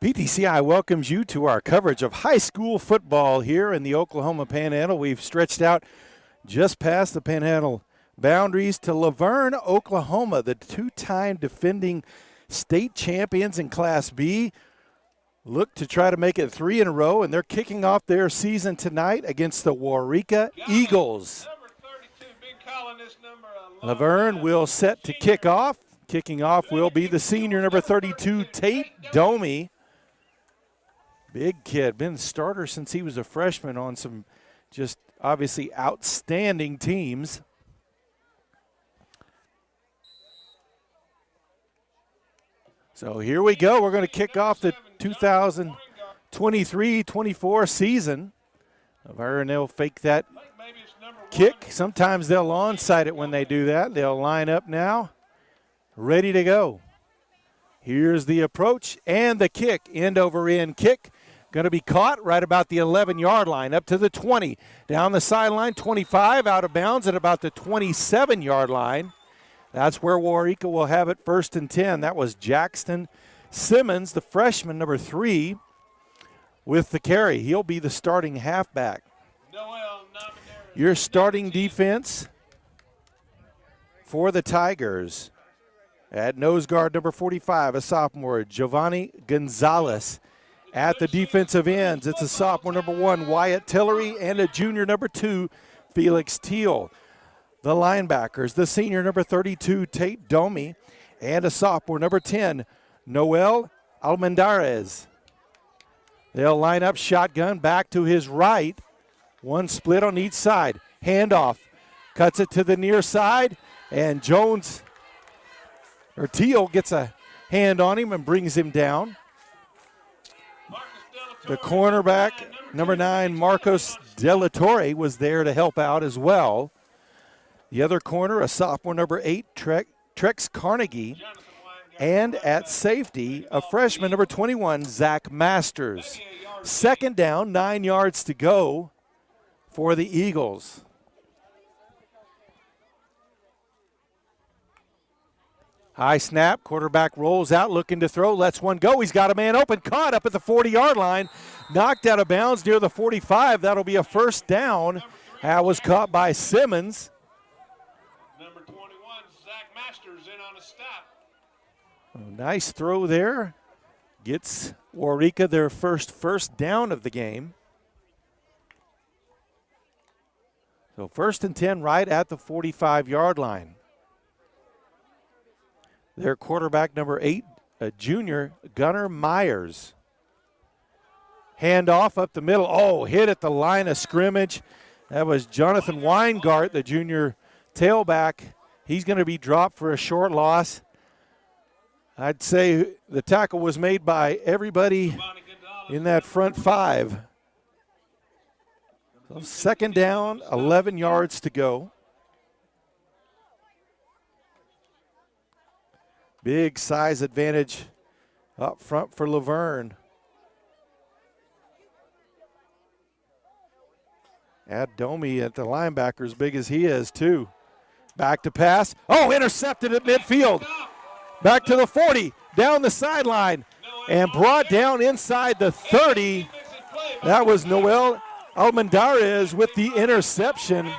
PTCI welcomes you to our coverage of high school football here in the Oklahoma Panhandle. We've stretched out just past the Panhandle boundaries to Laverne, Oklahoma, the two-time defending state champions in Class B. Look to try to make it 3 in a row, and they're kicking off their season tonight against the Waurika Eagles. Laverne will set to kick off. Kicking off will be the senior, number 32, Tate Domi. Big kid, been a starter since he was a freshman on some just obviously outstanding teams. So here we go. We're going to kick off the 2023-24 season. Laverne, they'll fake that kick. Sometimes they'll onside it when they do that. They'll line up now, ready to go. Here's the approach and the kick, end over end kick. Going to be caught right about the 11-yard line, up to the 20. Down the sideline, 25, out of bounds at about the 27-yard line. That's where Waurika will have it, 1st and 10. That was Jackson Simmons, the freshman, number 3, with the carry. He'll be the starting halfback. Your starting defense for the Tigers. At nose guard, number 45, a sophomore, Giovanni Gonzalez. At the defensive ends, it's a sophomore, number 1, Wyatt Tillery, and a junior, number 2, Felix Teal. The linebackers, the senior, number 32, Tate Domi, and a sophomore, number 10, Noel Almendarez. They'll line up shotgun back to his right. One split on each side. Handoff. Cuts it to the near side, and Teal gets a hand on him and brings him down. The cornerback, number 9, Marcos Delatorre, was there to help out as well. The other corner, a sophomore, number 8, Trex Carnegie. And at safety, a freshman, number 21, Zach Masters. 2nd down, 9 yards to go for the Eagles. High snap, quarterback rolls out, looking to throw, lets one go. He's got a man open, caught up at the 40-yard line, knocked out of bounds near the 45. That'll be a 1st down. That was caught by Simmons. Number 21, Zach Masters in on a stop. Nice throw there. Gets Waurika their first down of the game. So 1st and 10 right at the 45-yard line. Their quarterback, number 8, a junior, Gunnar Myers. Handoff up the middle. Oh, hit at the line of scrimmage. That was Jonathan Weingart, the junior tailback. He's going to be dropped for a short loss. I'd say the tackle was made by everybody in that front 5. So 2nd down, 11 yards to go. Big size advantage up front for Laverne. Add Domi at the linebacker, as big as he is, too. Back to pass. Oh, intercepted at midfield. Back to the 40, down the sideline, and brought down inside the 30. That was Noel Almendarez with the interception.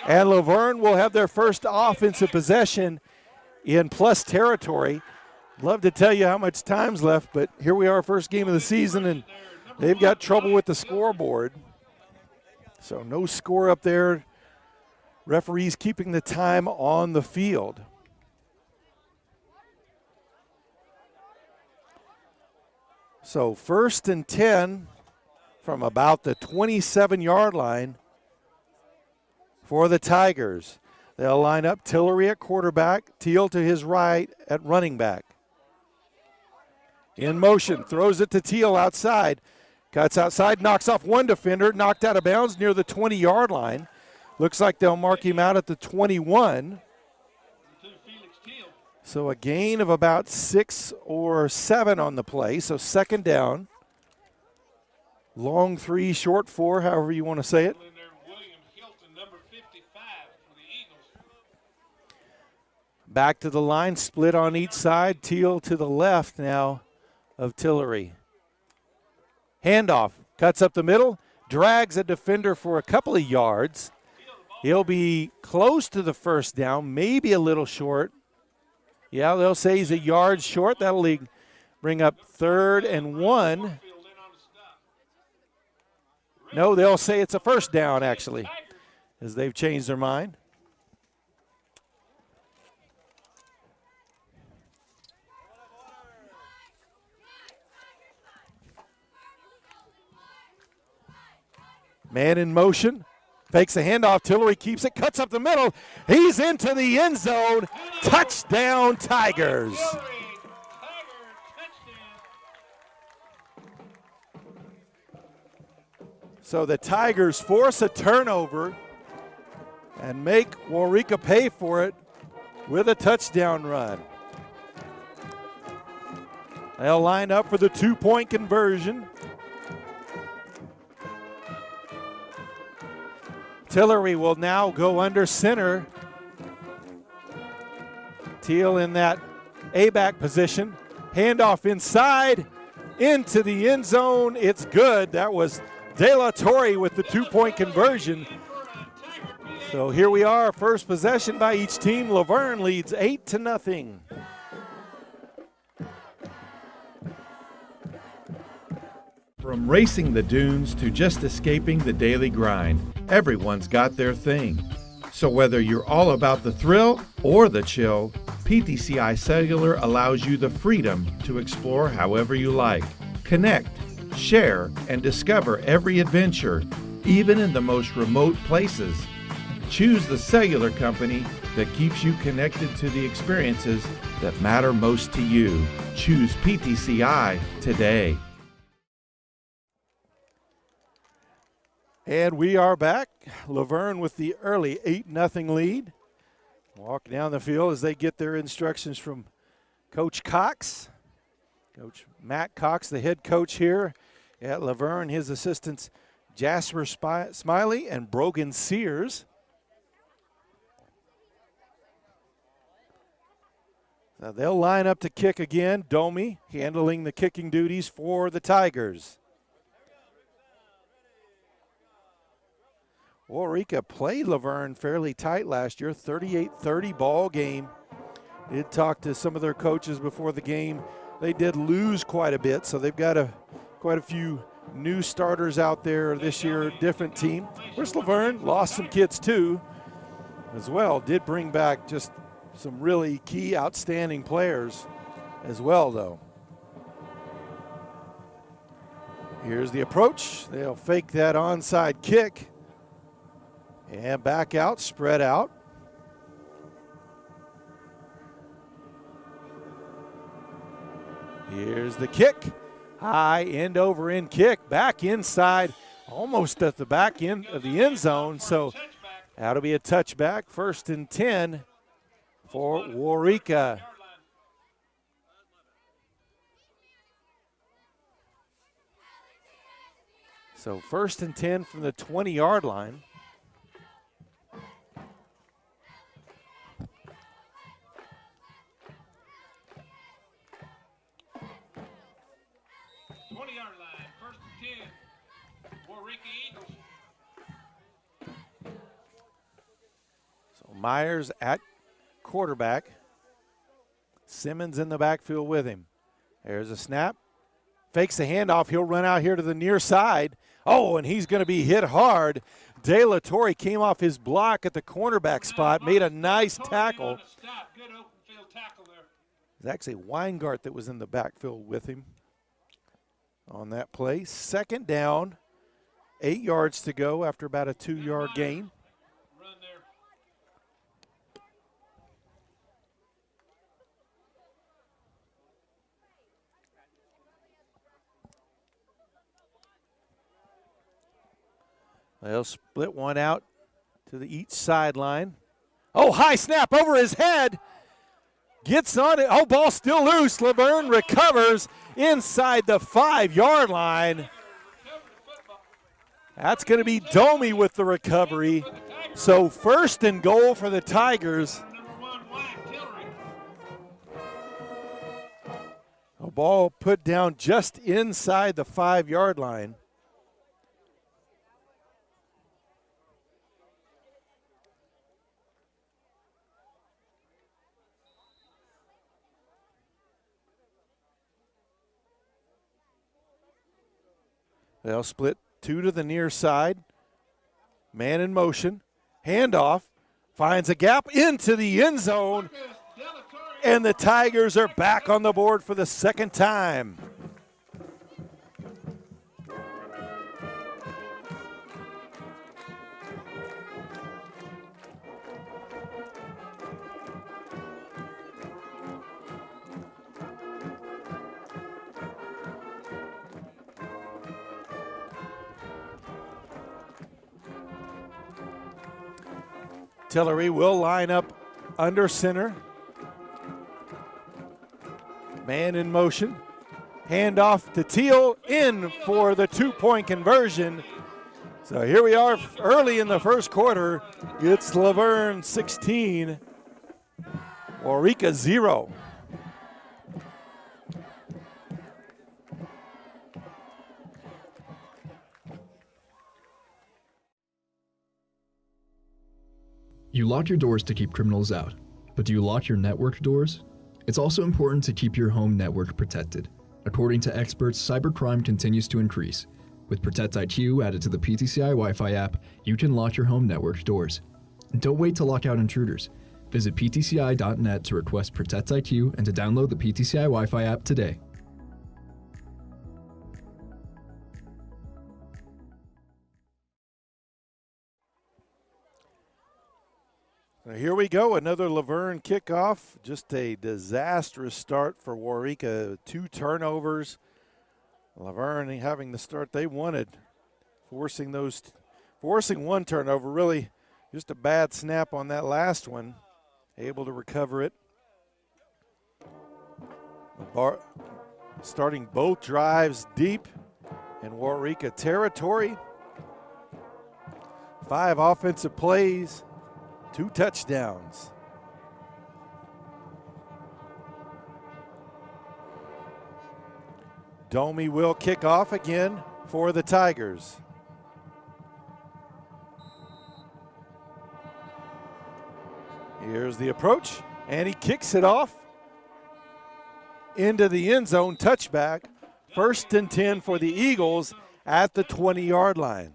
And Laverne will have their first offensive possession in plus territory. Love to tell you how much time's left, but here we are, first game of the season, and they've got trouble with the scoreboard. So no score up there. Referees keeping the time on the field. So 1st and 10 from about the 27-yard line for the Tigers. They'll line up Tillery at quarterback, Teal to his right at running back. In motion, throws it to Teal outside. Cuts outside, knocks off one defender, knocked out of bounds near the 20-yard line. Looks like they'll mark him out at the 21. So a gain of about 6 or 7 on the play. So 2nd down. Long 3, short 4, however you want to say it. Back to the line, split on each side. Teal to the left now of Tillery. Handoff, cuts up the middle, drags a defender for a couple of yards. He'll be close to the first down, maybe a little short. Yeah, they'll say he's a yard short. That'll bring up 3rd and 1. No, they'll say it's a first down, actually, as they've changed their mind. Man in motion. Fakes a handoff. Tillery keeps it, cuts up the middle. He's into the end zone. Touchdown, Tigers. So the Tigers force a turnover and make Waurika pay for it with a touchdown run. They'll line up for the 2-point conversion. Tillery will now go under center. Teal in that A-back position. Handoff inside into the end zone. It's good. That was De La Torre with the 2-point conversion. So here we are, first possession by each team. Laverne leads 8-0. From racing the dunes to just escaping the daily grind, everyone's got their thing. So whether you're all about the thrill or the chill, PTCI Cellular allows you the freedom to explore however you like. Connect, share, and discover every adventure, even in the most remote places. Choose the cellular company that keeps you connected to the experiences that matter most to you. Choose PTCI today. And we are back. Laverne with the early 8-0 lead. Walk down the field as they get their instructions from Coach Cox. Coach Matt Cox, the head coach here at Laverne. His assistants Jasper Smiley and Brogan Sears. So they'll line up to kick again. Domi handling the kicking duties for the Tigers. Waurika played Laverne fairly tight last year, 38-30 ball game. Did talk to some of their coaches before the game. They did lose quite a bit, so they've got quite a few new starters out there this year, different team. Where's Laverne? Lost some kids too as well. Did bring back just some really key, outstanding players as well, though. Here's the approach. They'll fake that onside kick. And back out, spread out. Here's the kick. High end over end kick. Back inside, almost at the back end of the end zone. So that'll be a touchback. 1st and 10 for Waurika. So 1st and 10 from the 20-yard line. Myers at quarterback. Simmons in the backfield with him. There's a snap. Fakes the handoff. He'll run out here to the near side. Oh, and he's going to be hit hard. De La Torre came off his block at the cornerback spot, made a nice tackle. It's actually Weingart that was in the backfield with him on that play. 2nd down, 8 yards to go after about a 2-yard gain. They'll split one out to each sideline. Oh, high snap over his head. Gets on it. Oh, ball still loose. Laverne recovers inside the 5-yard line. That's going to be Domi with the recovery. So 1st and goal for the Tigers. A ball put down just inside the 5-yard line. They'll split 2 to the near side. Man in motion. Handoff. Finds a gap into the end zone. And the Tigers are back on the board for the second time. Tillery will line up under center. Man in motion. Handoff to Teal, in for the 2-point conversion. So here we are early in the first quarter. It's Laverne 16, Waurika 0. You lock your doors to keep criminals out, but do you lock your network doors? It's also important to keep your home network protected. According to experts, cybercrime continues to increase. With Protect IQ added to the PTCI Wi-Fi app, you can lock your home network doors. Don't wait to lock out intruders. Visit ptci.net to request Protect IQ and to download the PTCI Wi-Fi app today. Here we go, another Laverne kickoff. Just a disastrous start for Waurika. 2 turnovers. Laverne having the start they wanted, forcing 1 turnover. Really, just a bad snap on that last one. Able to recover it. Starting both drives deep in Waurika territory. 5 offensive plays. 2 touchdowns. Domi will kick off again for the Tigers. Here's the approach, and he kicks it off into the end zone. Touchback. 1st and 10 for the Eagles at the 20-yard line.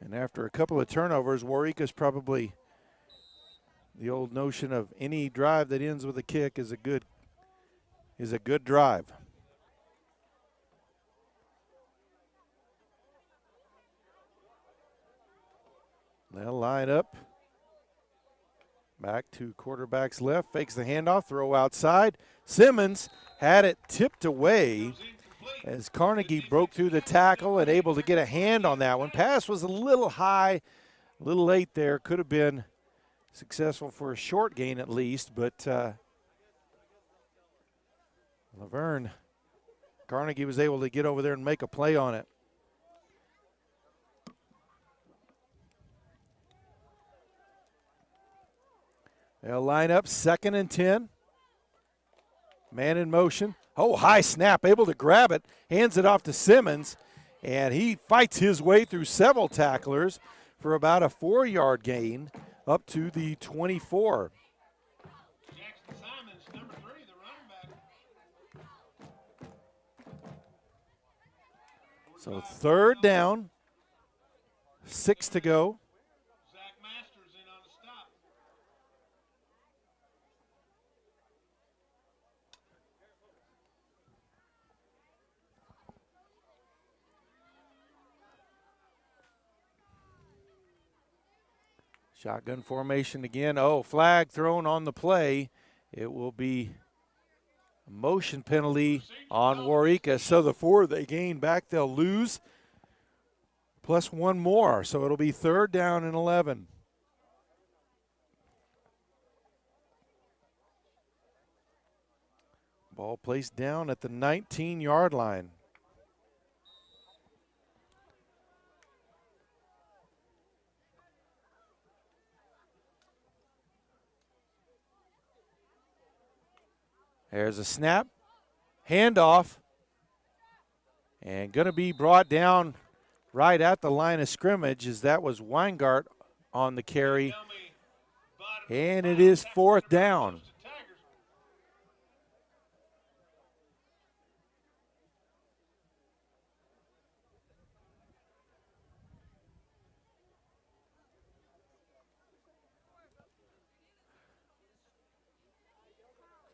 And after a couple of turnovers, Waurika's probably the old notion of any drive that ends with a kick is a good drive. They'll line up. Back to quarterback's left, fakes the handoff, throw outside. Simmons had it tipped away as Carnegie broke through the tackle and able to get a hand on that one. Pass was a little high, a little late there. Could have been successful for a short gain at least, but Laverne, Carnegie was able to get over there and make a play on it. They'll line up 2nd and 10. Man in motion. Oh, high snap, able to grab it, hands it off to Simmons, and he fights his way through several tacklers for about a 4-yard gain up to the 24. Jackson Simons, number 3, the running back. So 3rd down, 6 to go. Shotgun formation again. Oh, flag thrown on the play. It will be a motion penalty on Waurika. So the 4 they gain back, they'll lose, plus 1 more. So it'll be 3rd down and 11. Ball placed down at the 19-yard line. There's a snap, handoff, and going to be brought down right at the line of scrimmage, as that was Weingart on the carry. And it is 4th down.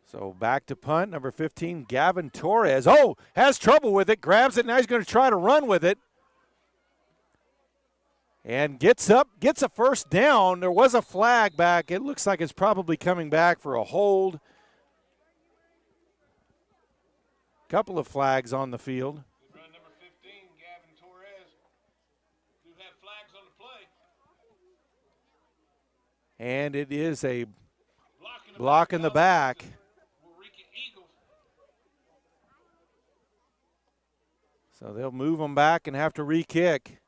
So back to punt, number 15, Gavin Torres. Oh, has trouble with it, grabs it, now he's going to try to run with it. And gets up, gets a first down. There was a flag back. It looks like it's probably coming back for a hold. Couple of flags on the field. Run number 15, Gavin Torres. Do have flags on the play. And it is a block in the back. Waurika Eagles. So they'll move them back and have to re-kick.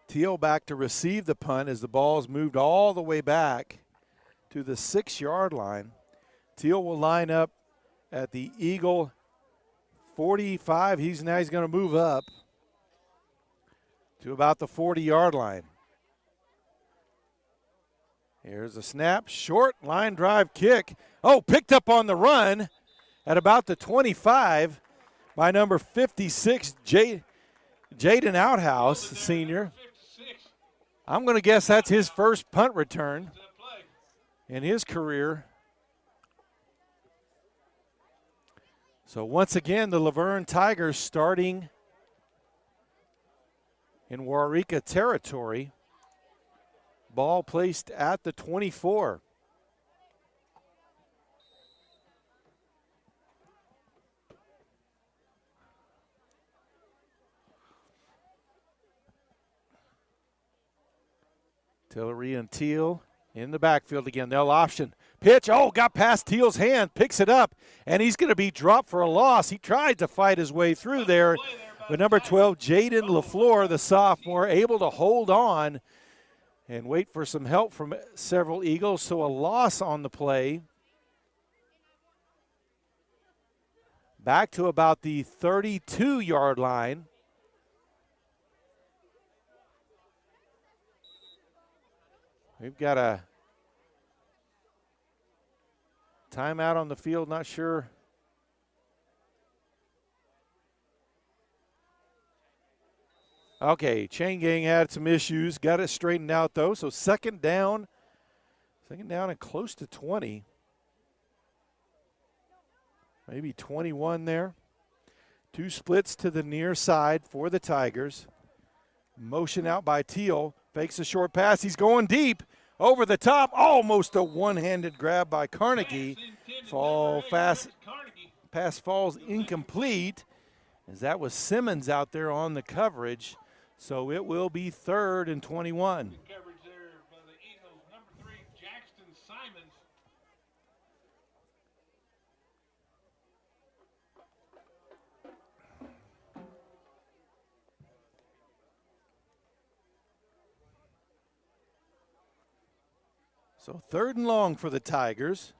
Teal back to receive the punt as the ball is moved all the way back to the 6-yard line. Teal will line up at the Eagle 45. He's going to move up to about the 40-yard line. Here's a snap, short line drive kick. Oh, picked up on the run at about the 25 by number 56, Jaden Outhouse, senior. I'm going to guess that's his first punt return in his career. So once again, the Laverne Tigers starting in Waurika territory. Ball placed at the 24. Tillery and Teal in the backfield again. They'll option. Pitch, oh, got past Teal's hand, picks it up, and he's going to be dropped for a loss. He tried to fight his way through there, but number 12, Jaden LaFleur, the sophomore, able to hold on and wait for some help from several Eagles, so a loss on the play. Back to about the 32-yard line. We've got a timeout on the field, not sure. Okay, Chain Gang had some issues, got it straightened out though. So second down and close to 20. Maybe 21 there. Two splits to the near side for the Tigers. Motion out by Teal. Fakes a short pass. He's going deep. Over the top. Almost a one-handed grab by Carnegie. Pass falls incomplete, as that was Simmons out there on the coverage. So it will be 3rd and 21. Coverage there by the Eagles. Number 3, Jackson Simons. So 3rd and long for the Tigers.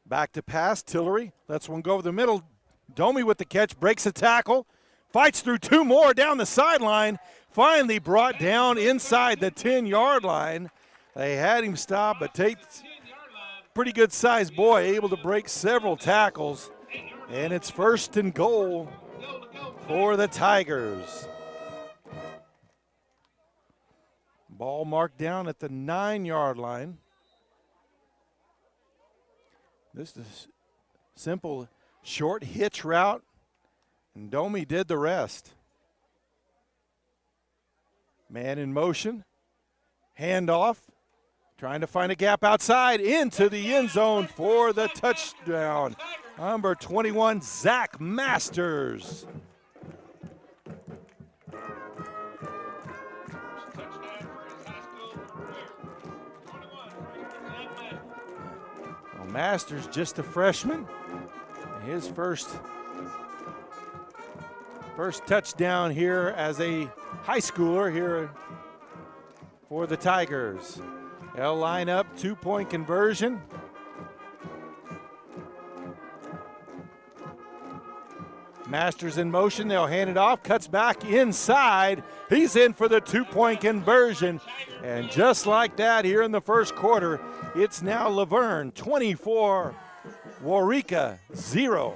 Back to pass, Tillery lets one go over the middle. Domi with the catch, breaks a tackle, fights through two more down the sideline, finally brought down inside the 10-yard line. They had him stop, but Tate's pretty good sized boy, able to break several tackles. And it's 1st and goal for the Tigers. Ball marked down at the 9-yard line. This is simple short hitch route, and Domi did the rest. Man in motion, handoff, Trying to find a gap outside into the end zone for the touchdown. Number 21, Zach Masters. Well, Masters just a freshman. His first touchdown here as a high schooler here for the Tigers. They'll line up, 2-point conversion. Masters in motion, they'll hand it off, cuts back inside. He's in for the 2-point conversion. And just like that here in the first quarter, it's now Laverne 24, Waurika 0.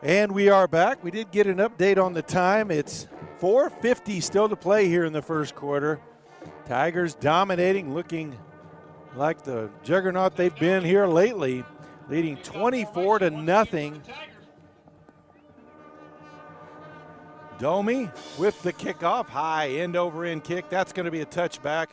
And we are back. We did get an update on the time. It's 4:50 still to play here in the first quarter. Tigers dominating, looking like the juggernaut they've been here lately, leading 24-0. Domi with the kickoff, high end over end kick. That's going to be a touchback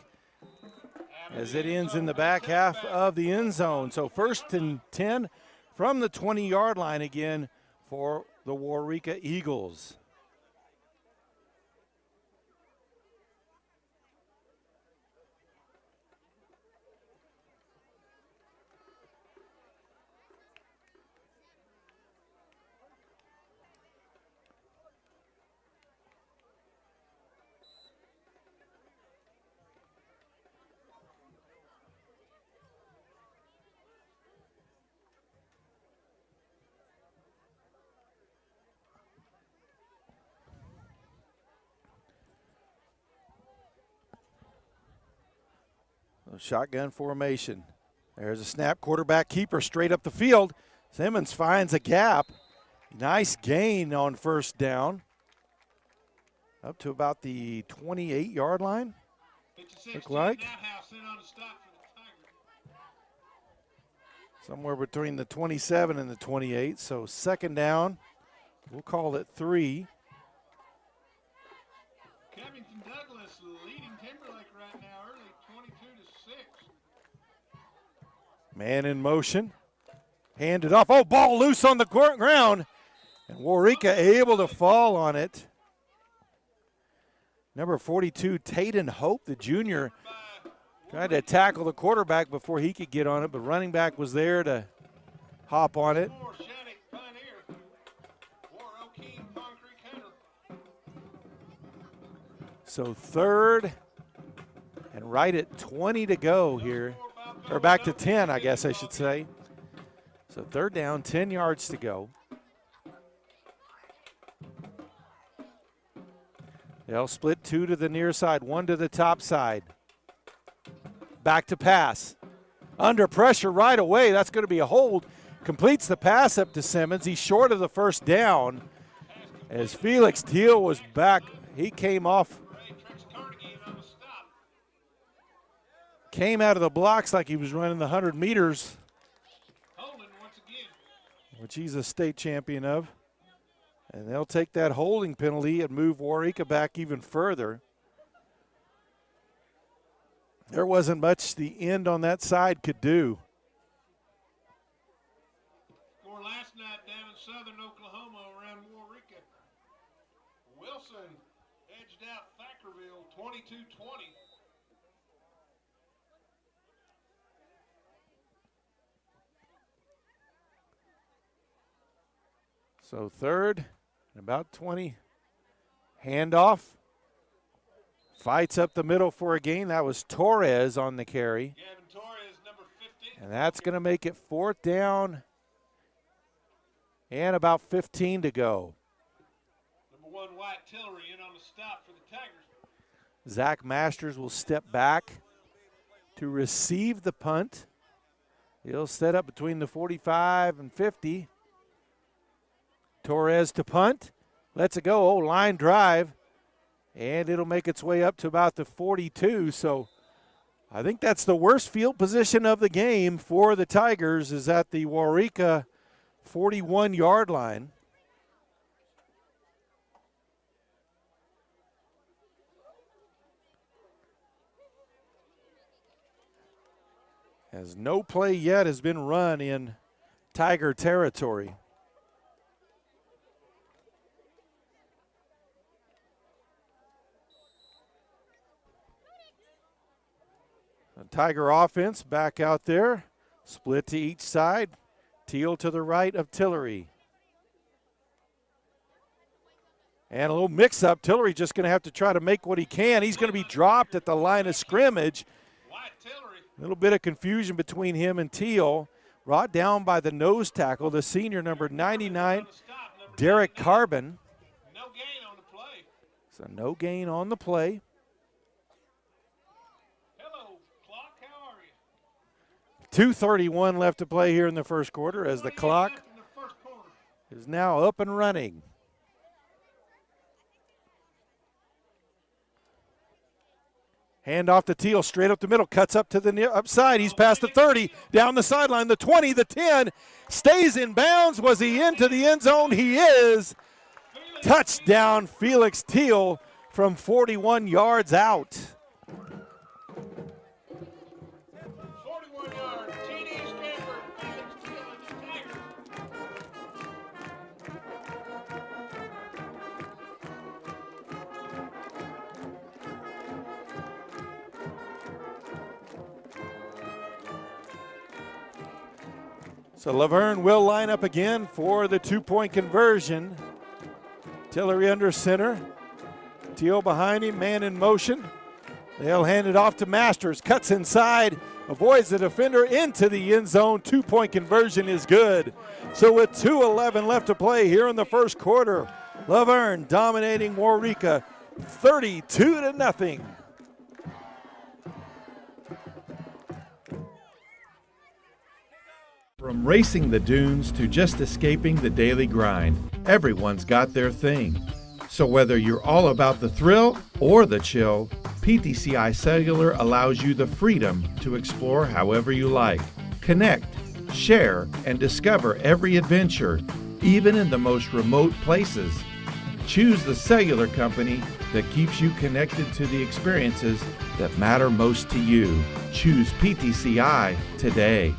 as it ends in the back half of the end zone. So 1st and 10 from the 20-yard line again for the Waurika Eagles. Shotgun formation. There's a snap, quarterback keeper straight up the field. Simmons finds a gap. Nice gain on 1st down. Up to about the 28-yard line, look like. Somewhere between the 27 and the 28, so 2nd down. We'll call it 3. Covington Douglas leading Timberlake right now early, 22-6. Man in motion. Handed off. Oh, ball loose on the ground. And Waurika able to fall on it. Number 42, Tayden Hope, the junior, tried to tackle the quarterback before he could get on it, but running back was there to hop on it. So 3rd and right at 20 to go here, or back to 10, I guess I should say. So 3rd down, 10 yards to go. They'll split 2 to the near side, 1 to the top side. Back to pass. Under pressure right away. That's going to be a hold. Completes the pass up to Simmons. He's short of the 1st down. As Felix Teal was back, he came off. Came out of the blocks like he was running the 100 meters, which he's a state champion of. And they'll take that holding penalty and move Waurika back even further. There wasn't much the end on that side could do. Southern Oklahoma around Waurika. Wilson edged out Thackerville 22-20. So third, about 20. Handoff. Fights up the middle for a gain. That was Torres on the carry. Gavin Torres, number 15. And that's going to make it 4th down and about 15 to go. Number 1, White Tillery in on the stop for the Tigers. Zach Masters will step back to receive the punt. He'll set up between the 45 and 50. Torres to punt. Lets it go. Oh, line drive. And it'll make its way up to about the 42. So I think that's the worst field position of the game for the Tigers, is at the Waurika 41-yard line. As no play yet has been run in Tiger territory. The Tiger offense back out there, split to each side. Teal to the right of Tillery. And a little mix-up. Tillery just going to have to try to make what he can. He's going to be dropped at the line of scrimmage. A little bit of confusion between him and Teal. Brought down by the nose tackle, the senior, number 99, Derek Carbon. No gain on the play. So no gain on the play. Hello, clock. How are you? 2:31 left to play here in the first quarter as the clock is now up and running. Hand off to Teal, straight up the middle, cuts up to the near upside. He's past the 30, down the sideline, the 20, the 10, stays in bounds. Was he into the end zone? He is. Touchdown, Felix Teal from 41 yards out. 41 yards. TD Stanford. Felix Teal and the Tigers. So Laverne will line up again for the two-point conversion. Tillery under center. Teal behind him, man in motion. They'll hand it off to Masters. Cuts inside, avoids the defender into the end zone. Two-point conversion is good. So with 2:11 left to play here in the first quarter, Laverne dominating Waurika 32-0. From racing the dunes to just escaping the daily grind, everyone's got their thing. So whether you're all about the thrill or the chill, PTCI Cellular allows you the freedom to explore however you like. Connect, share, and discover every adventure, even in the most remote places. Choose the cellular company that keeps you connected to the experiences that matter most to you. Choose PTCI today.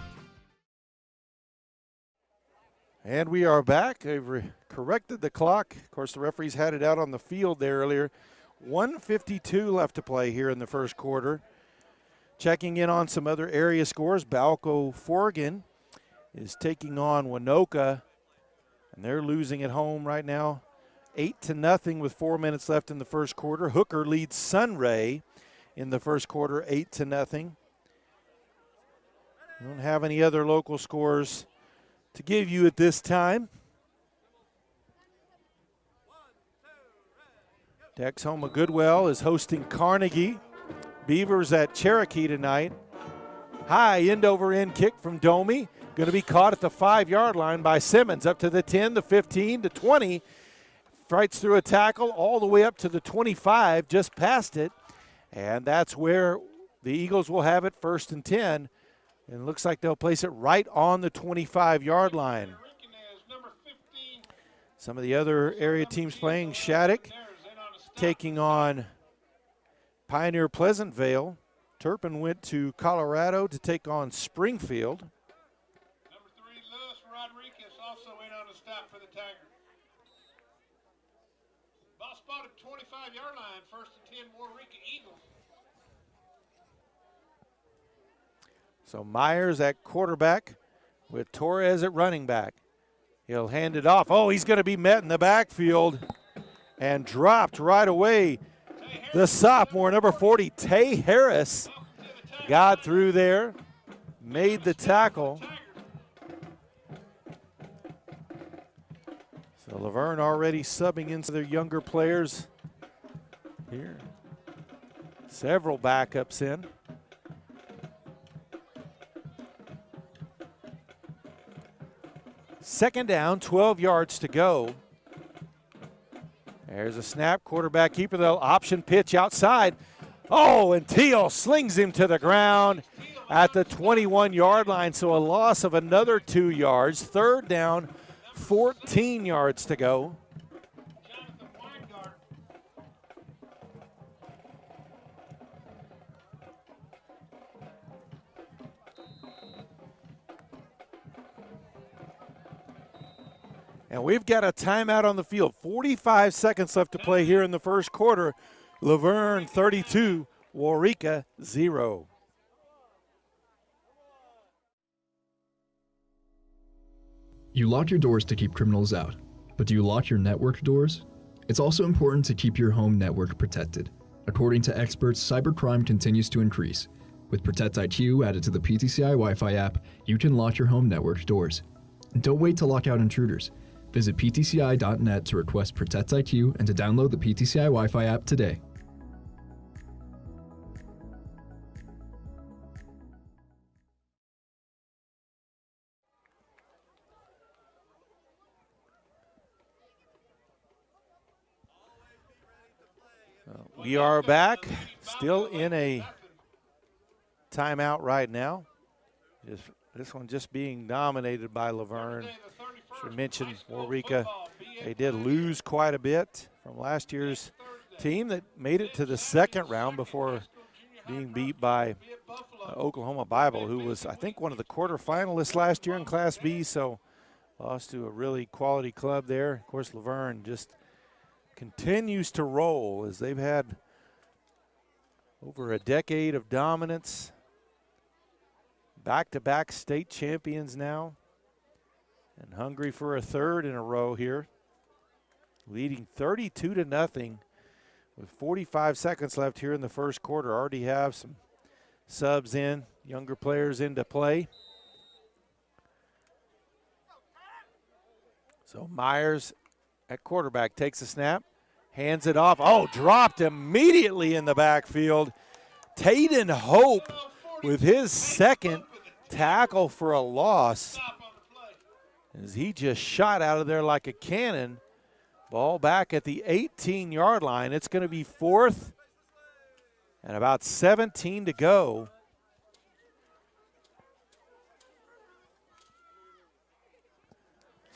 And we are back. They've corrected the clock. Of course, the referees had it out on the field there earlier. 1:52 left to play here in the first quarter. Checking in on some other area scores, Balco Forgan is taking on Winoka, and they're losing at home right now 8-0 with 4 minutes left in the first quarter. Hooker leads Sunray in the first quarter 8-0. We don't have any other local scores to give you at this time. Texhoma Goodwell is hosting Carnegie. Beavers at Cherokee tonight. High end-over-end kick from Domi. Going to be caught at the 5-yard line by Simmons. Up to the 10, the 15, the 20. Fights through a tackle all the way up to the 25, just past it. And that's where the Eagles will have it, 1st and 10. And it looks like they'll place it right on the 25-yard line. Some of the other area teams playing, Shattuck taking on Pioneer Pleasantville. Turpin went to Colorado to take on Springfield. Number 3, Lewis Rodriguez, also in on the top for the Tiger. Ball spotted 25-yard line, 1st and 10, Waurika Eagles. So Myers at quarterback with Torres at running back. He'll hand it off. Oh, he's going to be met in the backfield and dropped right away. The sophomore, number 40, Tay Harris, got through there, made the tackle. So Laverne already subbing into their younger players here. Several backups in. Second down, 12 yards to go. There's a snap, quarterback keeper, they'll option pitch outside. Oh, and Teal slings him to the ground at the 21-yard line, so a loss of another 2 yards. Third down, 14 yards to go. And we've got a timeout on the field. 45 seconds left to play here in the first quarter. Laverne 32, Waurika 0. You lock your doors to keep criminals out, but do you lock your network doors? It's also important to keep your home network protected. According to experts, cybercrime continues to increase. With Protect IQ added to the PTCI Wi-Fi app, you can lock your home network doors. Don't wait to lock out intruders. Visit ptci.net to request Protect IQ and to download the PTCI Wi-Fi app today. We are back, still in a timeout right now. This one just being dominated by Laverne. As we mentioned, Waurika, they did lose quite a bit from last year's team that made it to the second round before being beat by Oklahoma Bible, who was, I think, one of the quarterfinalists last year in Class B, so lost to a really quality club there. Of course, Laverne just continues to roll as they've had over a decade of dominance. Back-to-back state champions now, and hungry for a third in a row here. Leading 32-0 with 45 seconds left here in the first quarter. Already have some subs in, younger players into play. So Myers at quarterback takes a snap, hands it off. Oh, dropped immediately in the backfield. Tayden Hope with his second tackle for a loss, as he just shot out of there like a cannon. Ball back at the 18-yard line. It's going to be 4th and about 17 to go.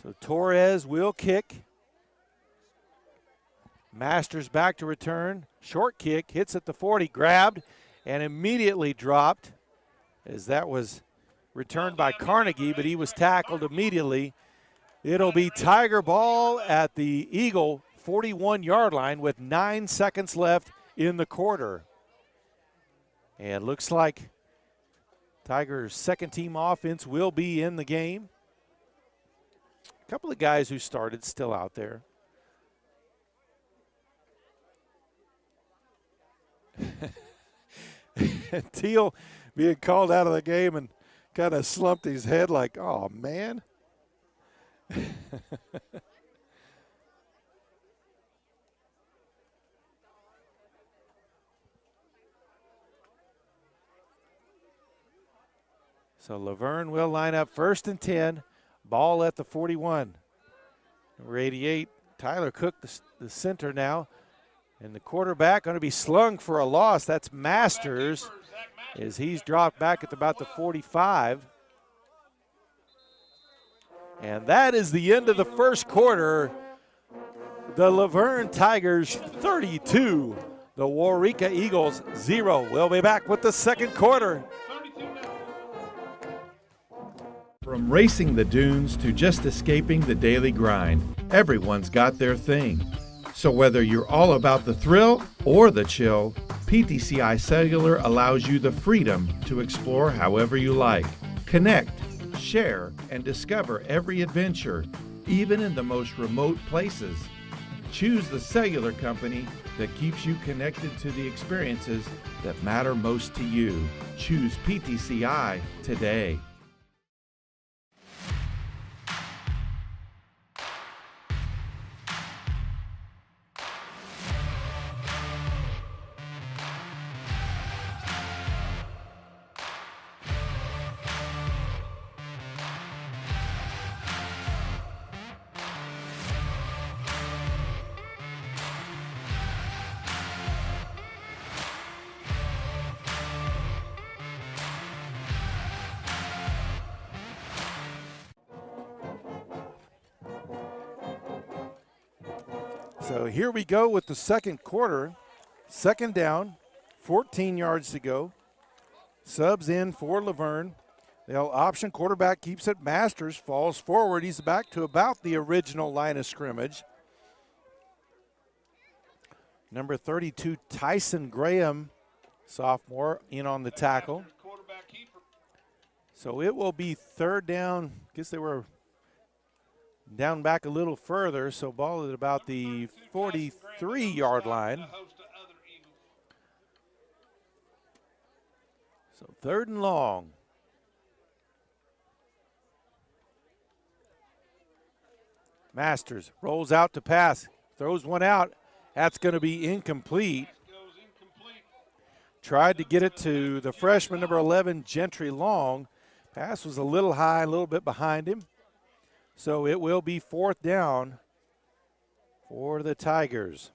So Torres will kick. Masters back to return. Short kick, hits at the 40, grabbed and immediately dropped, as that was returned by Carnegie, but he was tackled immediately. It'll be Tiger ball at the Eagle 41-yard line with 9 seconds left in the quarter. And looks like Tigers' second-team offense will be in the game. A couple of guys who started still out there. Teal being called out of the game and kind of slumped his head like, oh, man. So Laverne will line up 1st and 10, ball at the 41. Number 88, Tyler Cook, the center now. And the quarterback going to be slung for a loss. That's Masters, as he's dropped back at about the 45. And that is the end of the first quarter. The Laverne Tigers 32, the Waurika Eagles 0. We'll be back with the second quarter. From racing the dunes to just escaping the daily grind, everyone's got their thing. So whether you're all about the thrill or the chill, PTCI Cellular allows you the freedom to explore however you like. Connect, share, and discover every adventure, even in the most remote places. Choose the cellular company that keeps you connected to the experiences that matter most to you. Choose PTCI today. So here we go with the second quarter. Second down, 14 yards to go. Subs in for Laverne. They'll option. Quarterback keeps it. Masters falls forward. He's back to about the original line of scrimmage. Number 32, Tyson Graham, sophomore, in on the tackle. So it will be third down. I guess they were down back a little further, so ball at about the 43-yard line. So third and long. Masters rolls out to pass, throws one out. That's going to be incomplete. Tried to get it to the freshman, number 11, Gentry Long. Pass was a little high, a little bit behind him. So it will be fourth down for the Tigers.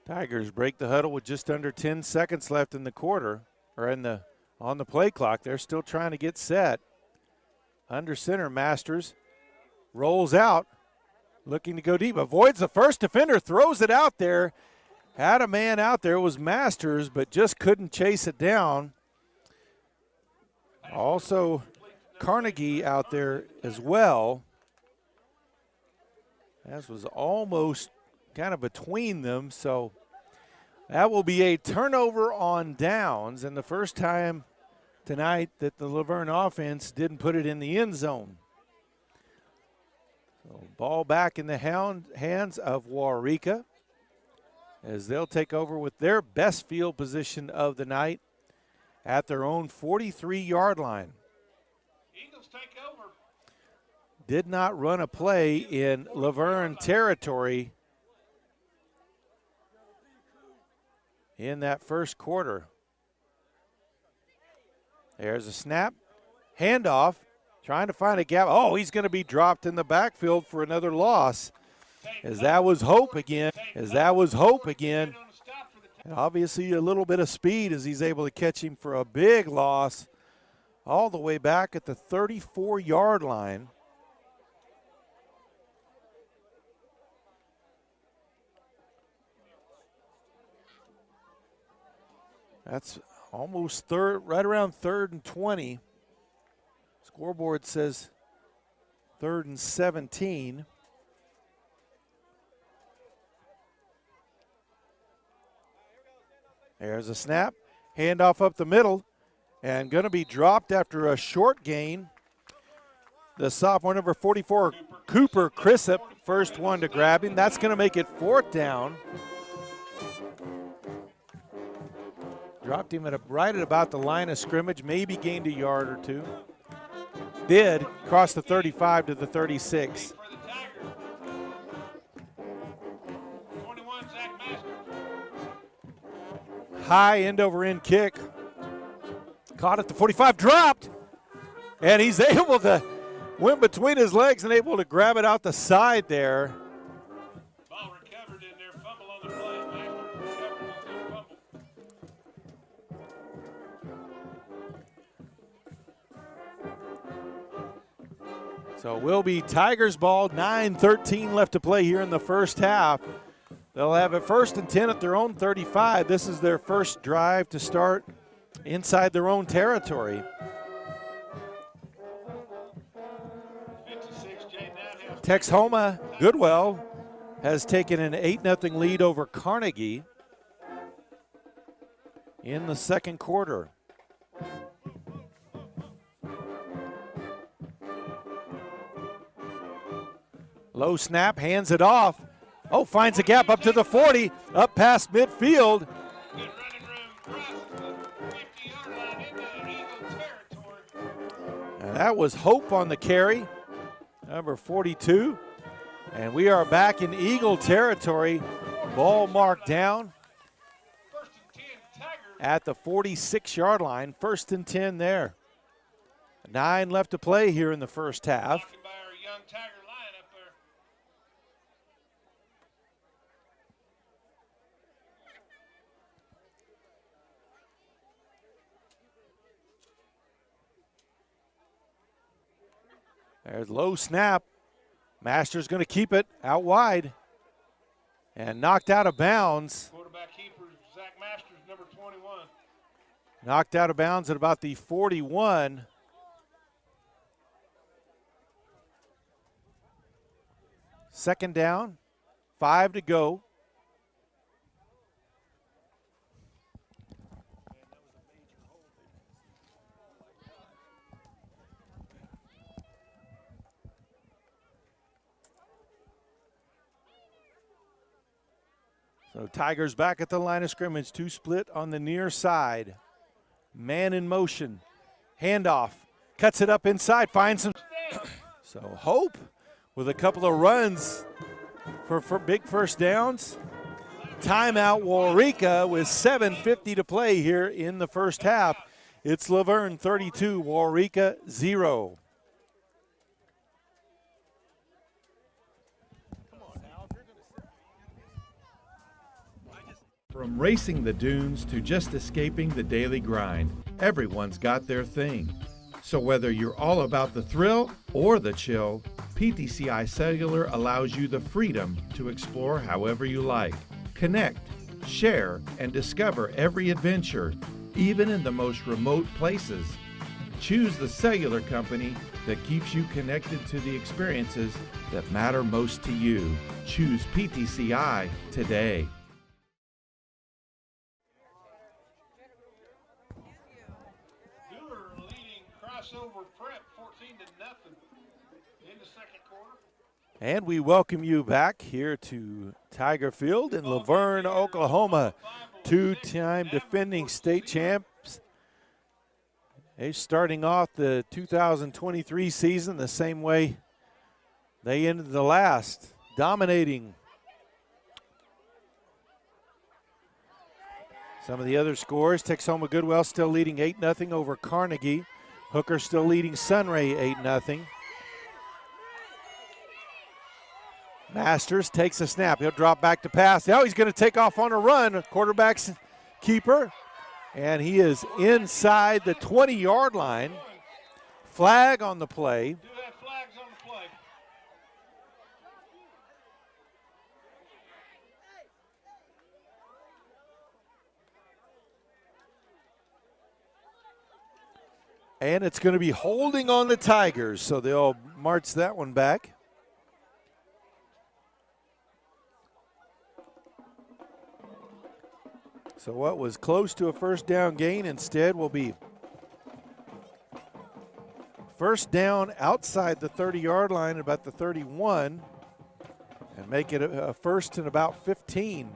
Tigers break the huddle with just under 10 seconds left in the quarter, or on the play clock. They're still trying to get set. Under center, Masters rolls out, looking to go deep. Avoids the first defender, throws it out there. Had a man out there. It was Masters, but just couldn't chase it down. Also, Carnegie out there as well. That was almost kind of between them, so that will be a turnover on downs, and the first time tonight that the Laverne offense didn't put it in the end zone. So ball back in the hands of Waurika as they'll take over with their best field position of the night at their own 43-yard line. Eagles take over. Did not run a play in Laverne territory in that first quarter. There's a snap, handoff, trying to find a gap. Oh, he's going to be dropped in the backfield for another loss. As that was hope again. And obviously a little bit of speed as he's able to catch him for a big loss all the way back at the 34-yard line. That's almost right around 3rd and 20. Scoreboard says 3rd and 17. There's a snap, handoff up the middle, and going to be dropped after a short gain. The sophomore, number 44, Cooper Crisip, first one to grab him. That's going to make it fourth down. Dropped him right at about the line of scrimmage, maybe gained a yard or two. Did cross the 35 to the 36. High end over end kick. Caught at the 45, dropped. And he's able to, went between his legs and able to grab it out the side there. Ball recovered in there, fumble on the play. Master recovered on the fumble. So will be Tigers ball, 9:13 left to play here in the first half. They'll have it 1st and 10 at their own 35. This is their first drive to start inside their own territory. 56, Jay Nowhouse. Texhoma Goodwell has taken an 8-0 lead over Carnegie in the second quarter. Low snap, hands it off. Oh, finds a gap up to the 40, up past midfield. Good running room across the 50-yard line into Eagle territory. And that was Hope on the carry, number 42. And we are back in Eagle territory. Ball marked down 1st and 10, Tigers. at the 46-yard line. 1st and 10 there. 9 left to play here in the first half. Blocking by our young Tiger line up there. There's low snap. Masters going to keep it out wide and knocked out of bounds. Quarterback keeper, Zach Masters, number 21. Knocked out of bounds at about the 41. Second down, 5 to go. So Tigers back at the line of scrimmage, 2 split on the near side. Man in motion, handoff, cuts it up inside, finds some. So Hope with a couple of runs for big first downs. Timeout Waurika with 7:50 to play here in the first half. It's Laverne 32, Waurika 0. From racing the dunes to just escaping the daily grind, everyone's got their thing. So whether you're all about the thrill or the chill, PTCI Cellular allows you the freedom to explore however you like. Connect, share, and discover every adventure, even in the most remote places. Choose the cellular company that keeps you connected to the experiences that matter most to you. Choose PTCI today. Dewar leading crossover prep 14-0 in the second quarter. And we welcome you back here to Tiger Field in Laverne, Oklahoma. 2-time defending state champs. They're starting off the 2023 season the same way they ended the last, dominating. Some of the other scores, Texhoma Goodwell still leading 8-0 over Carnegie. Hooker still leading Sunray 8-0. Masters takes a snap. He'll drop back to pass. Now he's going to take off on a run. Quarterback's keeper. And he is inside the 20-yard line. Flag on the play. Do have flags on the play. And it's going to be holding on the Tigers, so they'll march that one back. So what was close to a first down gain instead will be first down outside the 30-yard line, about the 31, and make it a first and about 14.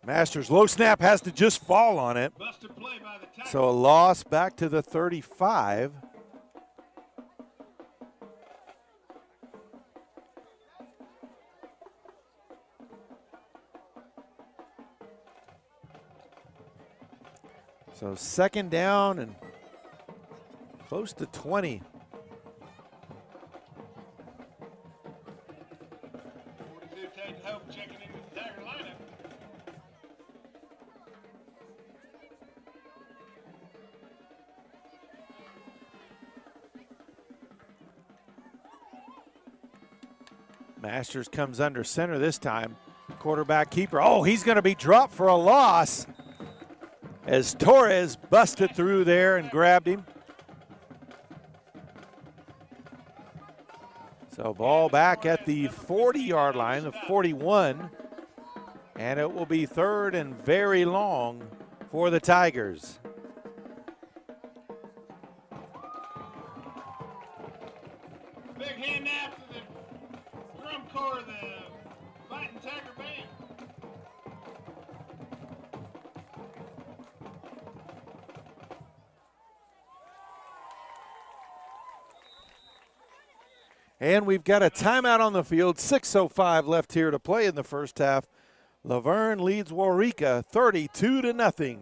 Masters, low snap, has to just fall on it. Busted play by the Tigers. So a loss back to the 35. So second down and close to 20. Masters comes under center this time. Quarterback keeper. Oh, he's going to be dropped for a loss as Torres busted through there and grabbed him. So ball back at the 40-yard line, the 41, and it will be third and very long for the Tigers. Big hand out to the drum corps of the Fighting Tiger Band. And we've got a timeout on the field. 6:05 left here to play in the first half. Laverne leads Waurika 32-0.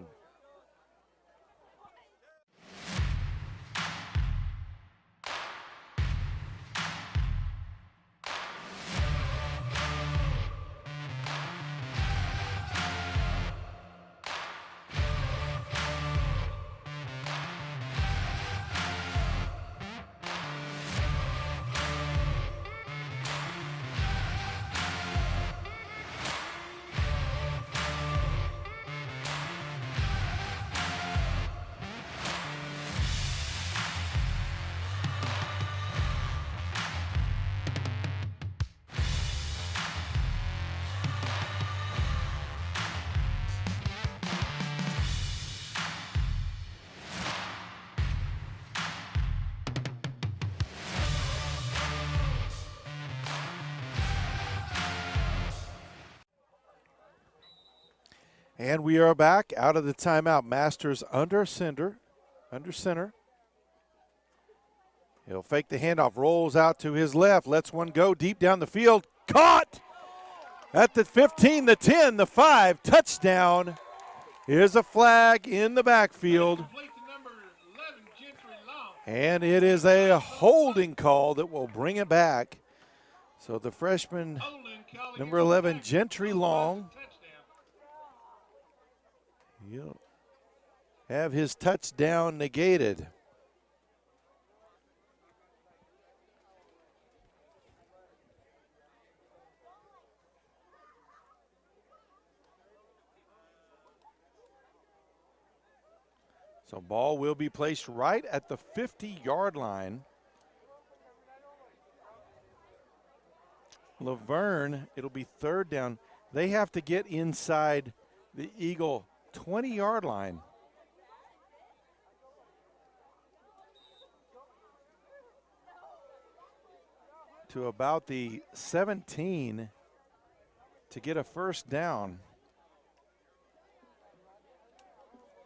And we are back out of the timeout. Masters under center. He'll fake the handoff, rolls out to his left, lets one go deep down the field. Caught at the 15, the 10, the 5, touchdown. Here's a flag in the backfield. Complete to number 11, Gentry Long. And it is a holding call that will bring it back. So the freshman, Holding call number against 11, the Gentry Long, touchdown. he'll have his touchdown negated. So ball will be placed right at the 50-yard line. Laverne, it'll be third down. They have to get inside the Eagle 20-yard line. To about the 17 to get a first down.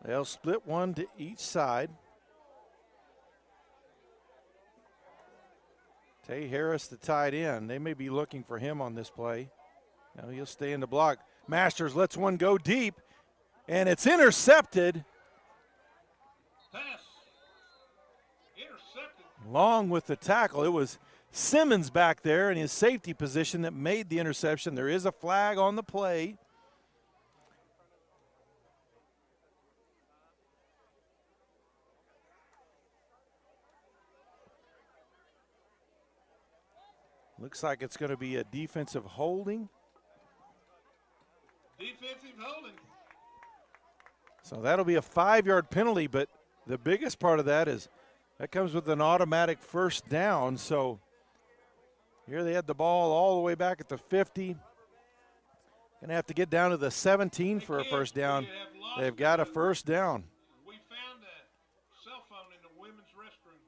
They'll split one to each side. Tay Harris, the tight end. They may be looking for him on this play. Now he'll stay in the block. Masters lets one go deep, and it's intercepted. Pass. Intercepted. Long with the tackle. It was Simmons back there in his safety position that made the interception. There is a flag on the play. Looks like it's going to be a defensive holding. Defensive holding. So that'll be a 5-yard penalty, but the biggest part of that is that comes with an automatic first down. So here they had the ball all the way back at the 50. Going to have to get down to the 17 for a first down. They've got a first down. We found a cell phone in the women's restroom.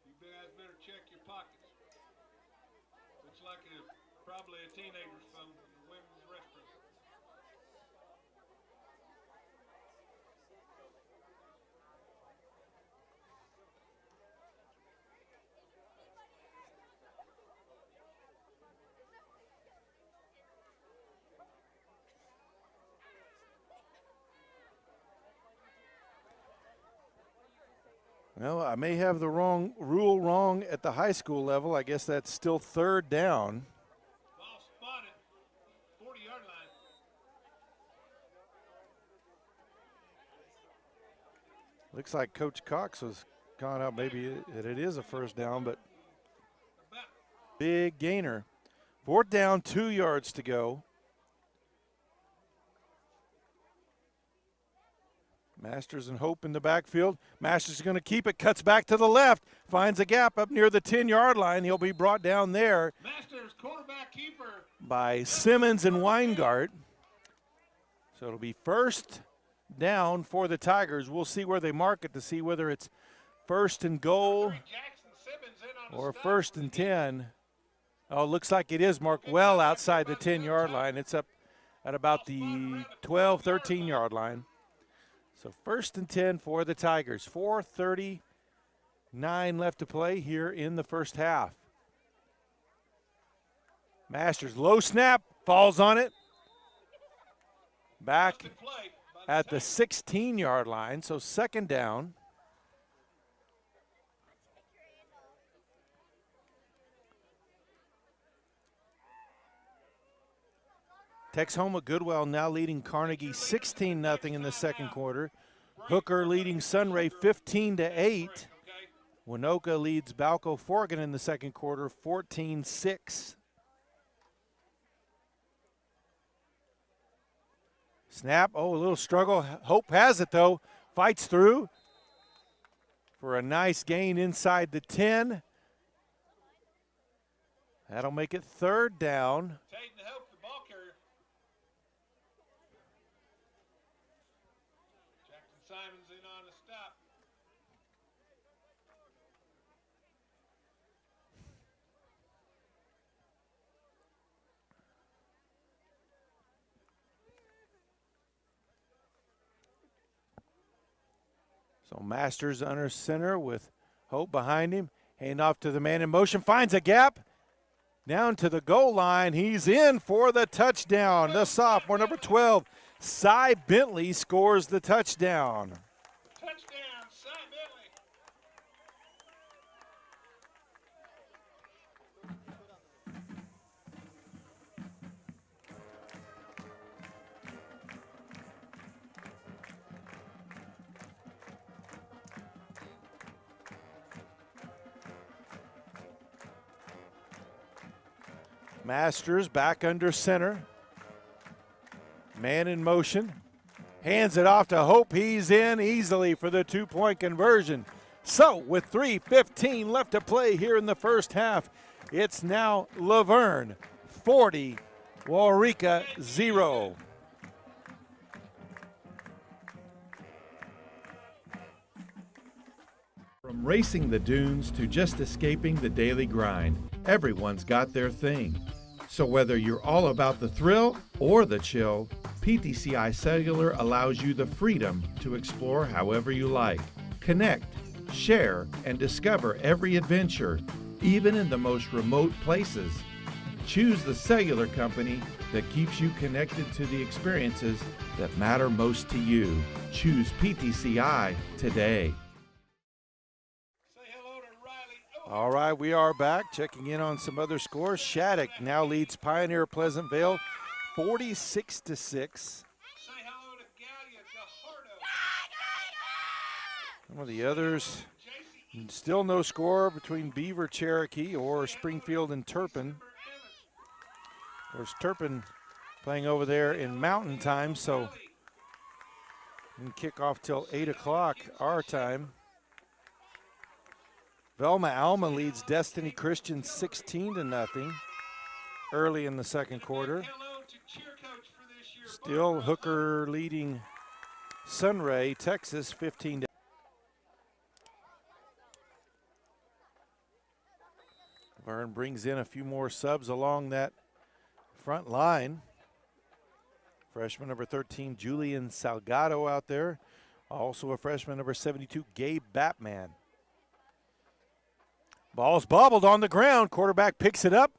You guys better check your pockets. Looks like probably a teenager's phone in the women's restroom. Well, I may have the rule wrong at the high school level. I guess that's still third down. Ball spotted. 40-yard line. Looks like Coach Cox was gone out. Maybe it is a first down, but big gainer 4th down, 2 yards to go. Masters and Hope in the backfield. Masters is going to keep it, cuts back to the left, finds a gap up near the 10-yard line. He'll be brought down there Masters, quarterback keeper. by Simmons and Weingart. So it'll be 1st down for the Tigers. We'll see where they mark it to see whether it's 1st and goal Jackson Simmons in on or a stop. 1st and 10. Oh, it looks like it is marked well outside the 10-yard line. It's up at about the 12, 13-yard line. So 1st and 10 for the Tigers. 4:39 left to play here in the first half. Masters, low snap, falls on it. Back Play by at the 16-yard line, so 2nd down. Texhoma Goodwell now leading Carnegie 16-0 in the second quarter. Hooker leading Sunray 15-8. okay. Winoka leads Balco Forgan in the second quarter 14-6. Snap, oh, a little struggle. Hope has it though, fights through for a nice gain inside the 10. That'll make it 3rd down. Tatum Hope, the ball carrier. Jackson Simons in on a stop. So Masters under center with Hope behind him. Hand off to the man in motion, finds a gap. Down to the goal line. He's in for the touchdown. The sophomore, number 12, Cy Bentley, scores the touchdown. Touchdown, Cy Bentley. Masters back under center. Man in motion. Hands it off to Hope. He's in easily for the 2-point conversion. So with 3:15 left to play here in the first half, it's now Laverne 40, Waurika 0. From racing the dunes to just escaping the daily grind, everyone's got their thing. So whether you're all about the thrill or the chill, PTCI Cellular allows you the freedom to explore however you like. Connect, share, and discover every adventure, even in the most remote places. Choose the cellular company that keeps you connected to the experiences that matter most to you. Choose PTCI today. Say hello to Riley. Oh, All right, we are back checking in on some other scores. Shattuck now leads Pioneer Pleasantville 46-6. say hello to Gallia Gajardo. Some of the others, still no score between Beaver Cherokee or Springfield and Turpin. Of course, Turpin playing over there in Mountain Time, so didn't kick off till 8 o'clock our time. Velma Alma leads Destiny Christian 16-0 early in the second quarter. Hello to cheer coach for this year. Still Hooker leading Sunray, Texas 15-. Vern brings in a few more subs along that front line. Freshman number 13, Julian Salgado out there. Also a freshman number 72, Gabe Batman. Ball's bobbled on the ground. Quarterback picks it up,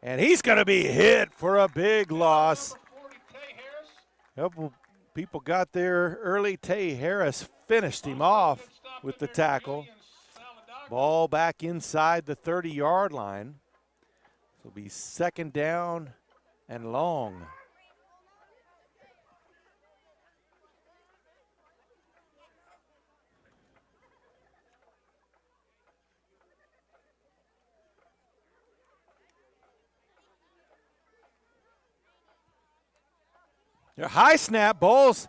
and he's going to be hit for a big loss. Number 40, Tay Harris. Couple people got there early. Tay Harris finished him off with the tackle. Ball back inside the 30-yard line. This will be 2nd down and long. A high snap, ball's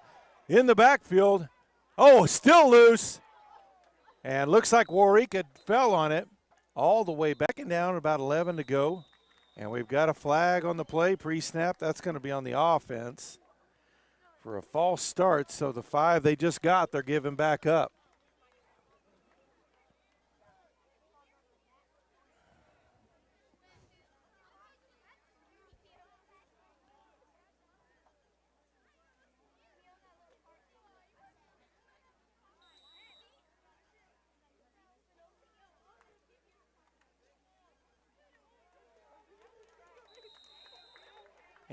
in the backfield. Oh, still loose. And looks like Waurika fell on it all the way back and down, about 11 to go. And we've got a flag on the play, pre-snap. That's going to be on the offense for a false start. So the 5 they just got, they're giving back up.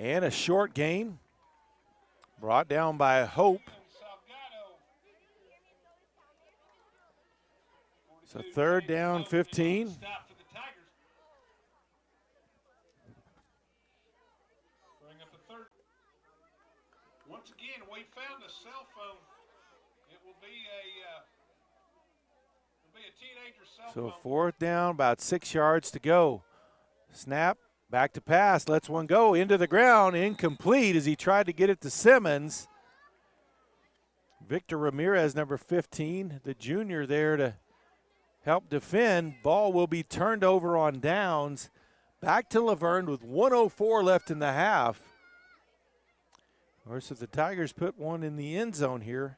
And a short gain brought down by Hope. So 3rd down, 15. Once again, we found a cell phone. It will be a teenager cell phone. So 4th down, about 6 yards to go. Snap. Back to pass, lets one go into the ground, incomplete as he tried to get it to Simmons. Victor Ramirez, number 15, the junior there to help defend. Ball will be turned over on downs. Back to Laverne with 1:04 left in the half. Of course, if the Tigers put one in the end zone here,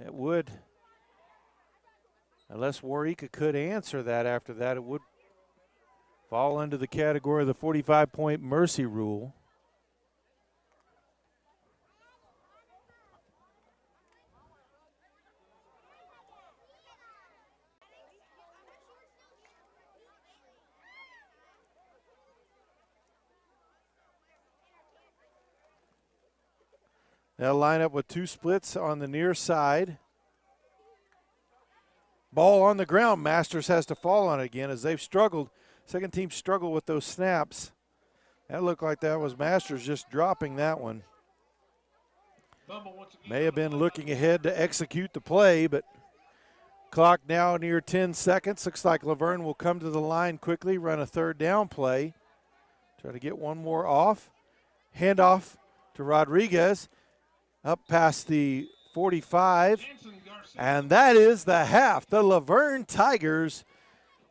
it would, unless Waurika could answer that after that, it would fall under the category of the 45-point mercy rule. They'll line up with 2 splits on the near side. Ball on the ground. Masters has to fall on it again as they've struggled. Second team struggled with those snaps. That looked like that was Masters just dropping that one. May have been looking ahead to execute the play, but clock now near 10 seconds. Looks like Laverne will come to the line quickly, run a 3rd down play. Try to get one more off. Handoff to Rodriguez. Up past the 45. And that is the half. The Laverne Tigers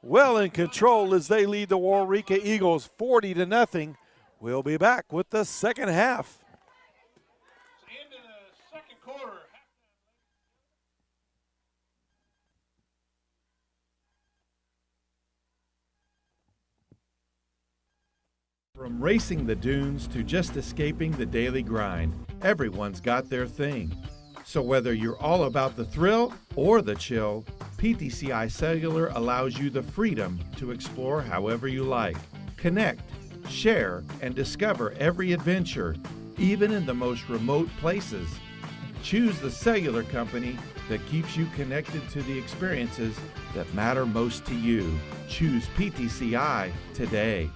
well in control as they lead the Waurika Eagles 40-0. We'll be back with the second half. Into the second quarter. From racing the dunes to just escaping the daily grind, everyone's got their thing. So whether you're all about the thrill or the chill, PTCI Cellular allows you the freedom to explore however you like. Connect, share, and discover every adventure, even in the most remote places. Choose the cellular company that keeps you connected to the experiences that matter most to you. Choose PTCI today.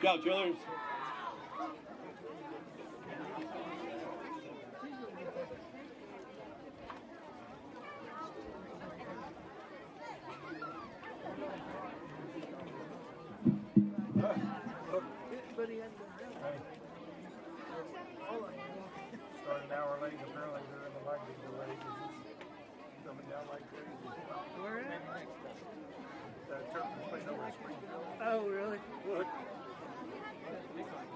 Go, drillers. Started an hour late, apparently they're in the lightning delay because it's coming down like crazy. Where at? Turkey's playing over in Springfield. Oh, really? Look.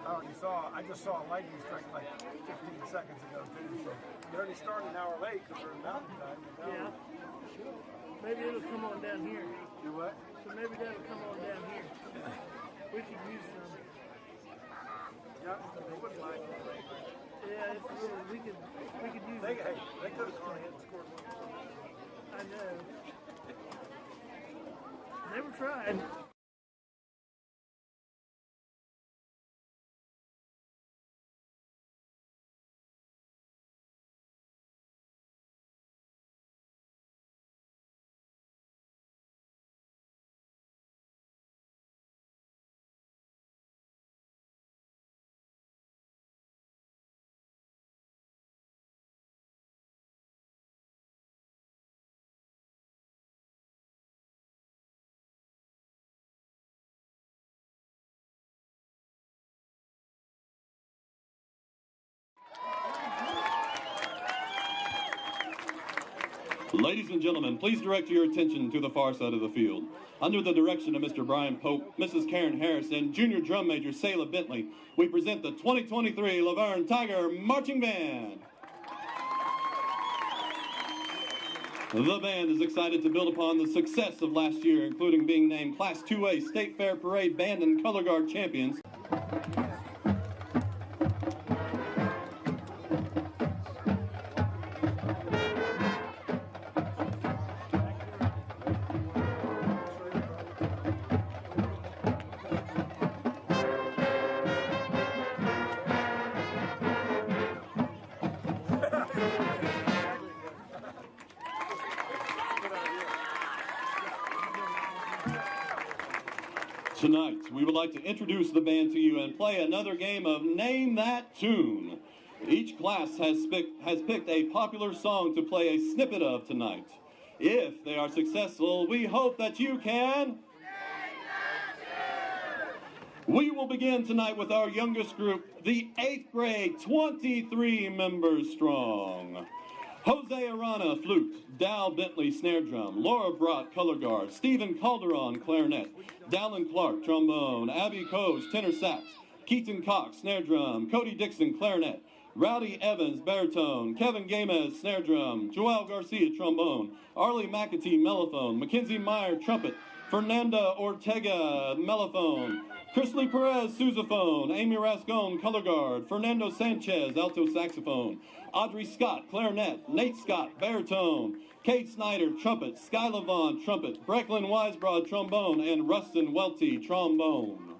Oh, I just saw a lightning strike like 15 seconds ago too. So they already started an hour late because we're in mountain time. Yeah. Maybe it'll come on down here. Do what? So maybe that'll come on down here. We could use some. Yeah, they wouldn't mind. Yeah, it's a little. We could use. They could have gone ahead and scored one. I know. They were trying. Ladies and gentlemen, please direct your attention to the far side of the field. Under the direction of Mr. Brian Pope, Mrs. Karen Harris, and Junior Drum Major Sayla Bentley, we present the 2023 Laverne Tiger Marching Band. The band is excited to build upon the success of last year, including being named Class 2A State Fair Parade Band and Color Guard Champions. Tonight, we would like to introduce the band to you and play another game of Name That Tune. Each class has picked a popular song to play a snippet of tonight. If they are successful, we hope that you can... We will begin tonight with our youngest group, the 8th grade, 23 members strong. Jose Arana, flute. Dal Bentley, snare drum. Laura Brott, color guard. Stephen Calderon, clarinet. Dallin Clark, trombone. Abby Coach, tenor sax. Keaton Cox, snare drum. Cody Dixon, clarinet. Rowdy Evans, baritone. Kevin Gamez, snare drum. Joel Garcia, trombone. Arlie McAtee, mellophone. Mackenzie Meyer, trumpet. Fernanda Ortega, mellophone. Chrisley Perez, sousaphone. Amy Rascon, color guard. Fernando Sanchez, alto saxophone. Audrey Scott, clarinet. Nate Scott, baritone. Kate Snyder, trumpet. Skyla Vaughn, trumpet. Brecklin Wisebroad, trombone. And Rustin Welty, trombone.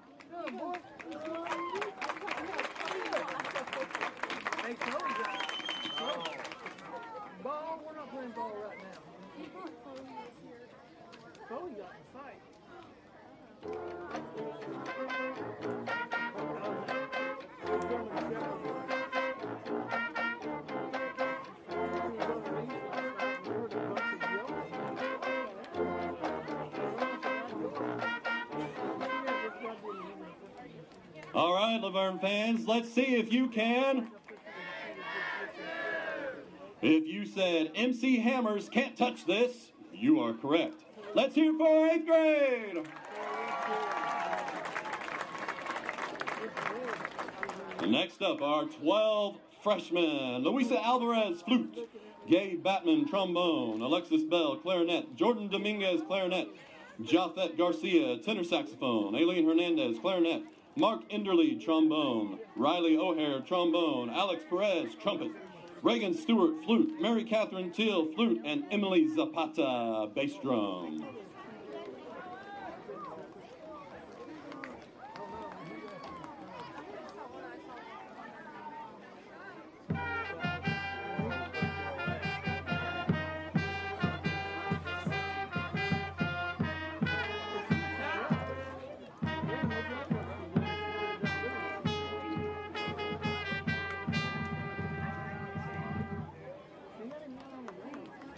Hey, Chloe got ball. We're not playing ball right now. Chloe got in the fight. All right, Laverne fans, let's see if you can. If you said MC Hammers can't touch this, you are correct. Let's hear it for 8th grade. Next up, our 12 freshmen. Luisa Alvarez, flute. Gabe Batman, trombone. Alexis Bell, clarinet. Jordan Dominguez, clarinet. Japhet Garcia, tenor saxophone. Aileen Hernandez, clarinet. Mark Enderly, trombone. Riley O'Hare, trombone. Alex Perez, trumpet. Reagan Stewart, flute. Mary Catherine Till, flute. And Emily Zapata, bass drum.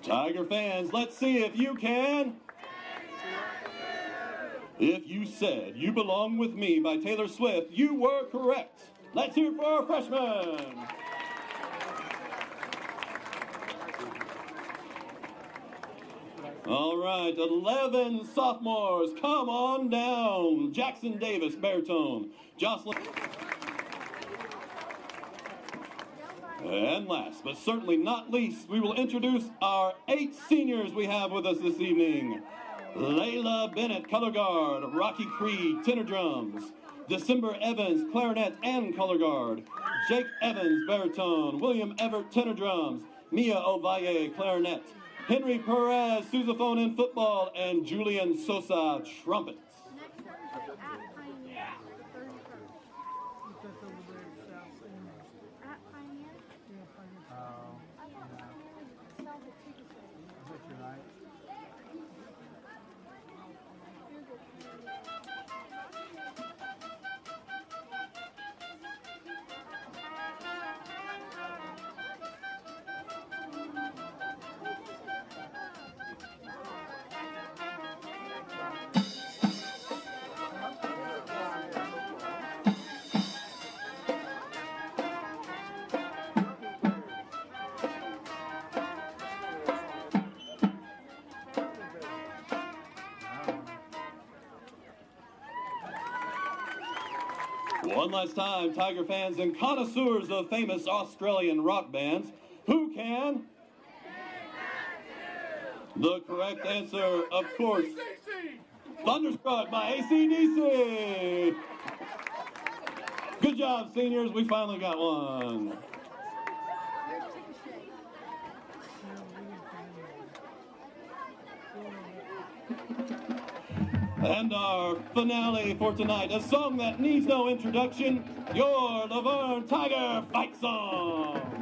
Tiger fans, let's see if you can. If you said You Belong With Me by Taylor Swift, you were correct. Let's hear it for our freshmen. All right, 11 sophomores, come on down. Jackson Davis, baritone. Jocelyn. And last, but certainly not least, we will introduce our 8 seniors we have with us this evening. Layla Bennett, color guard. Rocky Creed, tenor drums. December Evans, clarinet and color guard. Jake Evans, baritone. William Everett, tenor drums. Mia Ovalle, clarinet. Henry Perez, sousaphone and football. And Julian Sosa, trumpets. Next Thursday at Pioneer, the 31st. That's over there at Pioneer? Yeah, Pioneer. I thought Pioneer sells a ticket. Is that your night? One last time, Tiger fans and connoisseurs of famous Australian rock bands, who can? The correct answer, of course, Thunderstruck by AC/DC. Good job, seniors. We finally got one. And our finale for tonight, a song that needs no introduction, your Laverne Tiger fight song.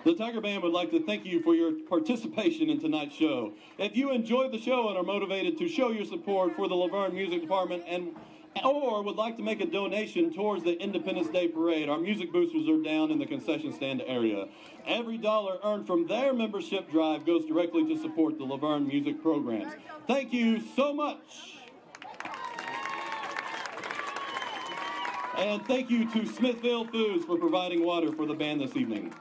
The Tiger Band would like to thank you for your participation in tonight's show. If you enjoyed the show and are motivated to show your support for the Laverne Music Department or would like to make a donation towards the Independence Day Parade, our music boosters are down in the concession stand area. Every dollar earned from their membership drive goes directly to support the Laverne music programs. Thank you so much. And thank you to Smithville Foods for providing water for the band this evening.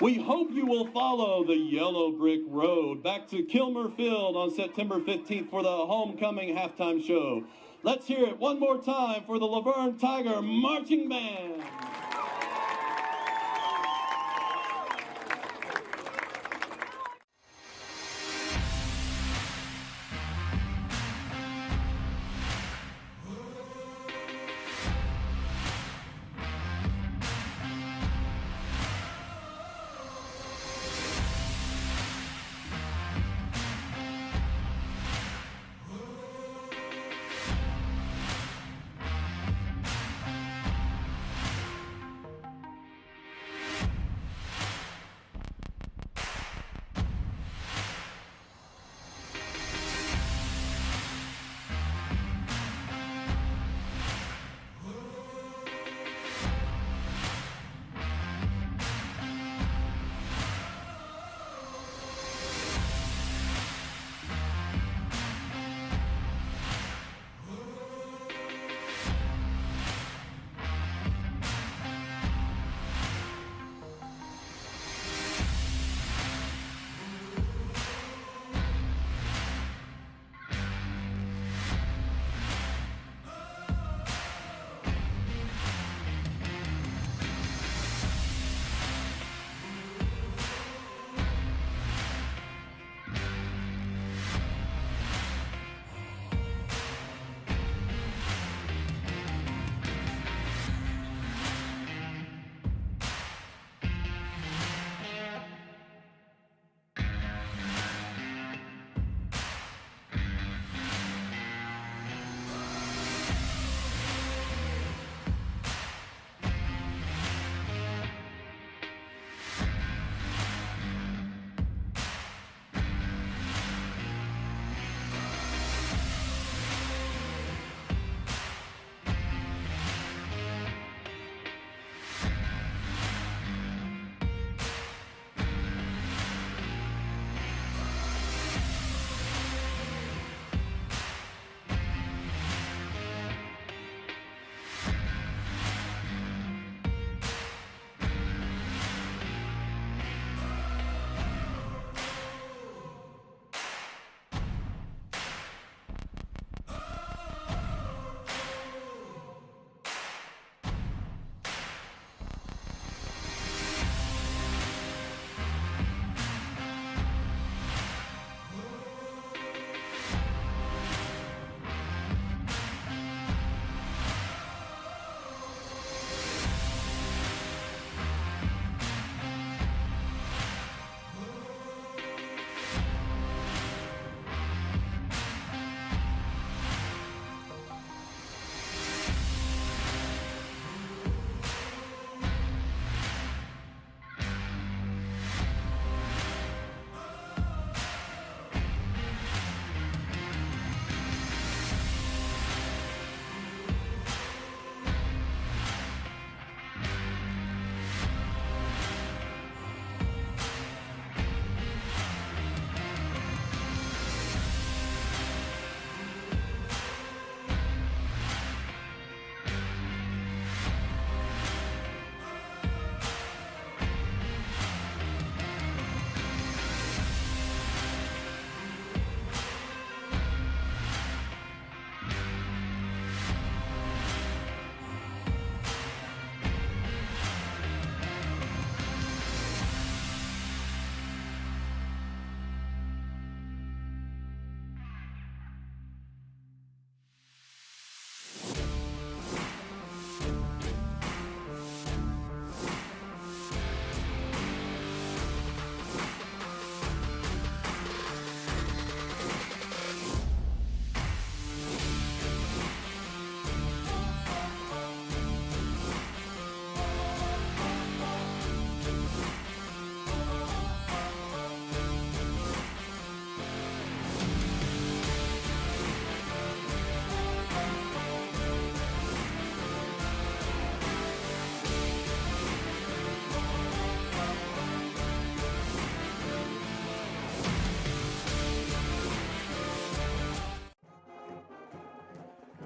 We hope you will follow the Yellow Brick Road back to Kilmer Field on September 15th for the homecoming halftime show. Let's hear it one more time for the Laverne Tiger Marching Band.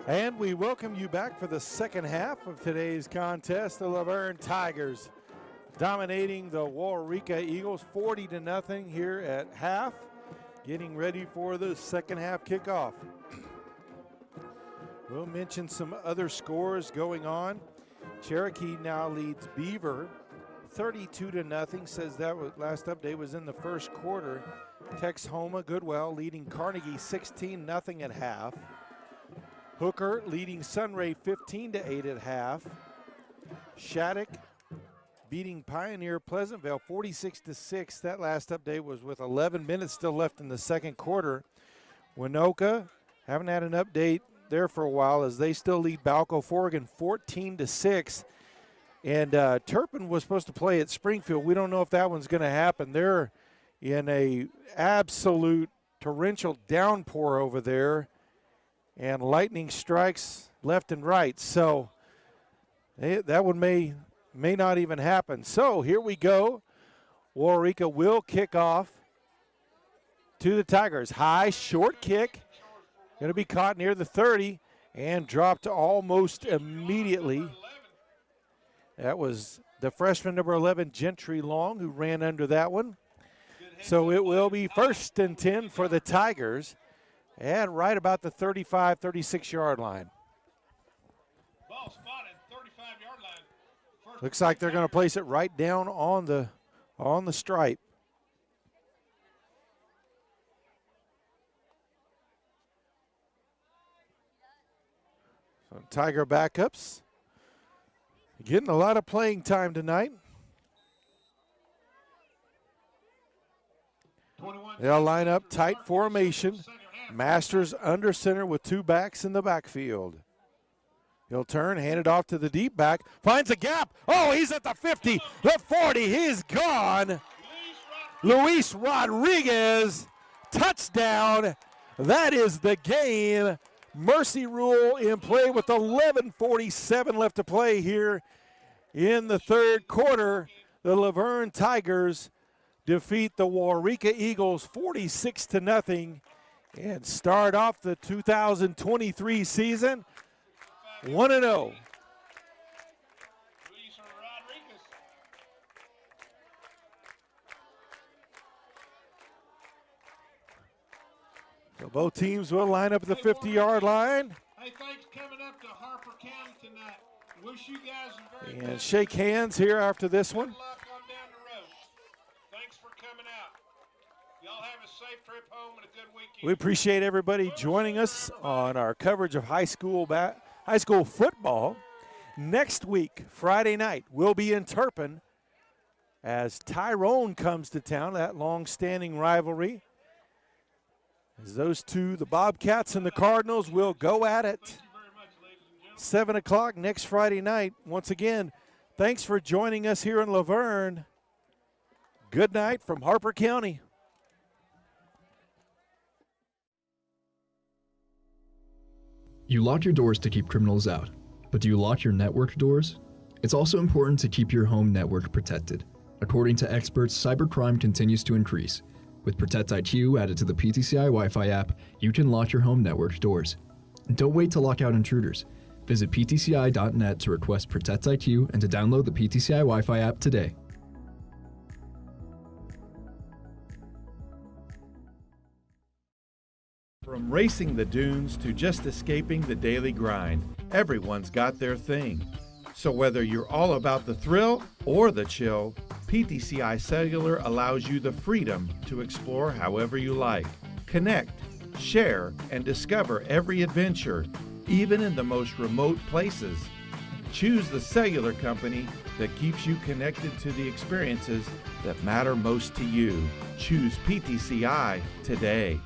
And we welcome you back for the second half of today's contest. The Laverne Tigers dominating the Waurika Eagles 40-0 here at half, getting ready for the second half kickoff. We'll mention some other scores going on. Cherokee now leads Beaver 32-0. Says that was, last update was in the first quarter. Texhoma Goodwell leading Carnegie 16-0 at half. Hooker leading Sunray 15-8 at half. Shattuck beating Pioneer Pleasantville 46-6. That last update was with 11 minutes still left in the second quarter. Winoka haven't had an update there for a while as they still lead Balco Forgan 14-6. And Turpin was supposed to play at Springfield. We don't know if that one's going to happen. They're in a absolute torrential downpour over there, and lightning strikes left and right. So that one may not even happen. So here we go. Waurika will kick off to the Tigers. High, short kick. Going to be caught near the 30 and dropped almost immediately. That was the freshman number 11, Gentry Long, who ran under that one. So it will be 1st and 10 for the Tigers and right about the 35, 36-yard line. Ball spotted, 35-yard line. Looks like they're going to place it right down on the stripe. So Tiger backups getting a lot of playing time tonight. They'll line up tight formation. Masters under center with two backs in the backfield. He'll turn, hand it off to the deep back, finds a gap. Oh, he's at the 50, the 40, he's gone. Luis Rodriguez, touchdown. That is the game. Mercy rule in play with 11:47 left to play here in the third quarter. The Laverne Tigers defeat the Waurika Eagles 46-0 and start off the 2023 season 1-0. So both teams will line up at the 50-yard line. Hey, thanks coming up to Harper County tonight. Wish you guys a very And good shake hands here after this one. luck on down the road. Thanks for coming out. Y'all have a safe trip home and a good weekend. We appreciate everybody joining us on our coverage of high school football. Next week, Friday night, we'll be in Turpin as Tyrone comes to town, that long-standing rivalry. As those two, the Bobcats and the Cardinals, will go at it. 7 o'clock next Friday night. Once again, thanks for joining us here in Laverne. Good night from Harper County. You lock your doors to keep criminals out, but do you lock your network doors? It's also important to keep your home network protected. According to experts, cybercrime continues to increase. With Protect IQ added to the PTCI Wi-Fi app, you can lock your home network doors. Don't wait to lock out intruders. Visit ptci.net to request Protect IQ and to download the PTCI Wi-Fi app today. From racing the dunes to just escaping the daily grind, everyone's got their thing. So whether you're all about the thrill or the chill, PTCI Cellular allows you the freedom to explore however you like. Connect, share, and discover every adventure, even in the most remote places. Choose the cellular company that keeps you connected to the experiences that matter most to you. Choose PTCI today.